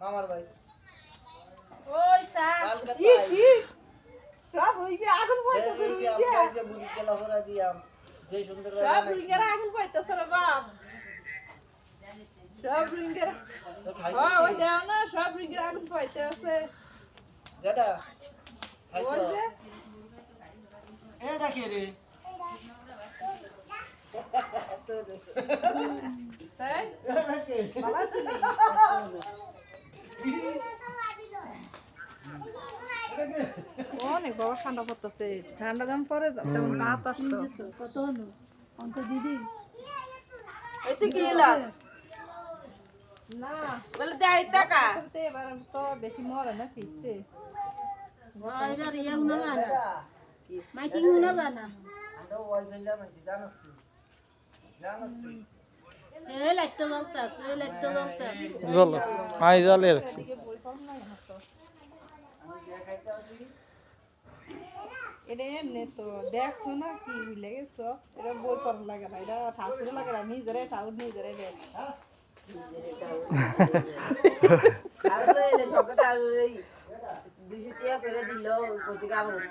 মামার ভাই ওই স্যার সব হইবে আগুন পাইতেছে এই যে আমরা এই যে বুড়ি গেলা হরা দিয়াম যে সুন্দর সব রুইঙ্গারা আগুন পাইতেছে রে বাপ সব রুইঙ্গারা ওই দেও না সব রুইঙ্গারা আগুন পাইতেছে দাদা ওই যে এটা কে রে তাই ভালো আছিস অনেক বড় ঠান্ডা পড়তেছে ঠান্ডা দাম পরে তেমন ভাত আসতো কত হলো অন্ত দিদি এতে কি এলাম না বলে দেয় টাকা এবার তো বেশি মরে না ফিরতে এবার ইয়ে উনা জানা মাইকিং উনা জানা আমরা ওয়াইফাই লাগাইছি জানোস এই লাইটটা জ্বলতাছে এই লাইটটা জ্বলতাছে জল আই জলে রাখছি এদিকে বই পাম না এখন তো আমি দেখাইতে আছি এটা এমনি তো দেখছো না কি ভুলে গেছো এটা বই পড়া লাগে না এটা ঠাকুর লাগে না নিজেরে ঠাকুর নিজেরে দেখ আর তো এই সকালে 200 টাকা করে দিল প্রতি কাগজ